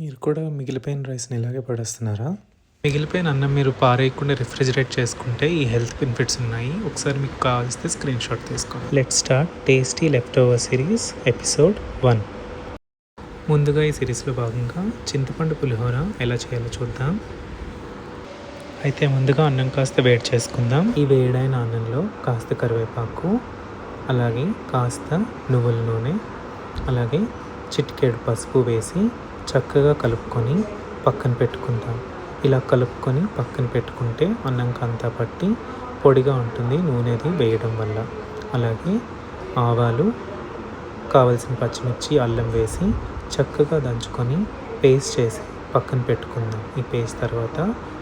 మీరు కూడా మిగిలిపోయిన రైస్ని ఇలాగే పడేస్తున్నారా? మిగిలిపోయిన అన్నం మీరు పారేయకుండా రిఫ్రిజిరేట్ చేసుకుంటే ఈ హెల్త్ బెనిఫిట్స్ ఉన్నాయి. ఒకసారి మీకు కావాల్సితే స్క్రీన్ షాట్ తీసుకోండి. Let's start tasty left over series episode 1. ముందుగా ఈ సిరీస్లో భాగంగా చింతపండు పులిహోర ఎలా చేయాలో చూద్దాం. అయితే ముందుగా అన్నం కాస్త వేడి చేసుకుందాం. ఈ వేడైన అన్నంలో కాస్త కరివేపాకు, అలాగే కాస్త నువ్వుల నూనె, అలాగే చిటికెడు పసుపు వేసి చక్కగా కలుపుకొని పక్కన పెట్టుకుందాం. ఇలా కలుపుకొని పక్కన పెట్టుకుంటే అన్నంకి అంతా పట్టి పొడిగా ఉంటుంది నూనెది వేయడం వల్ల. అలాగే ఆవాలు, కావలసిన పచ్చిమిర్చి, అల్లం వేసి చక్కగా దంచుకొని పేస్ట్ చేసి పక్కన పెట్టుకుందాం. ఈ పేస్ట్ తర్వాత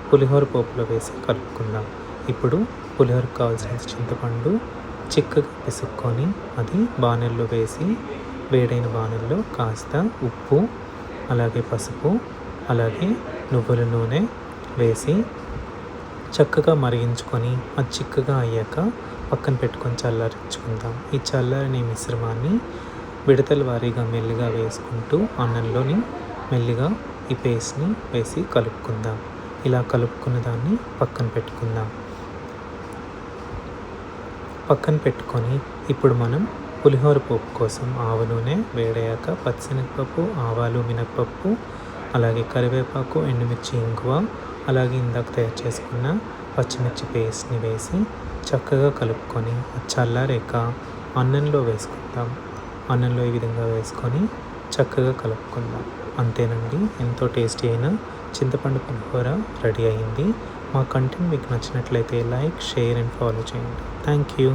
పులిహోర పోపులో వేసి కలుపుకుందాం. ఇప్పుడు పులిహోరకు కావాల్సిన చింతపండు చిక్కగా పిసుక్కొని అది బాణల్లో వేసి వేడైన బాణల్లో కాస్త ఉప్పు, అలాగే పసుపు, అలాగే నువ్వుల నూనె వేసి చక్కగా మరిగించుకొని అది చిక్కగా అయ్యాక పక్కన పెట్టుకొని చల్లారించుకుందాం. ఈ చల్లారని మిశ్రమాన్ని విడతల వారీగా మెల్లిగా వేసుకుంటూ అన్నంలోని మెల్లిగా ఈ పేస్ట్ని వేసి కలుపుకుందాం. ఇలా కలుపుకున్న దాన్ని పక్కన పెట్టుకుందాం. పక్కన పెట్టుకొని ఇప్పుడు మనం పులిహోర పోపు కోసం ఆవ నూనె వేడయ్యాక పచ్చిశనగపప్పు, ఆవాలు, మినపప్పు, అలాగే కరివేపాకు, ఎండుమిర్చి, ఇంగువ, అలాగే ఇందాక తయారు చేసుకున్న పచ్చిమిర్చి పేస్ట్ని వేసి చక్కగా కలుపుకొని చల్లారాక అన్నంలో వేసుకుందాం. అన్నంలో ఈ విధంగా వేసుకొని చక్కగా కలుపుకుందాం. అంతేనండి, ఎంతో టేస్టీ అయిన చింతపండు పులిహోర రెడీ అయింది. మా కంటెంట్ మీకు నచ్చినట్లయితే లైక్, షేర్ అండ్ ఫాలో చేయండి. Thank you.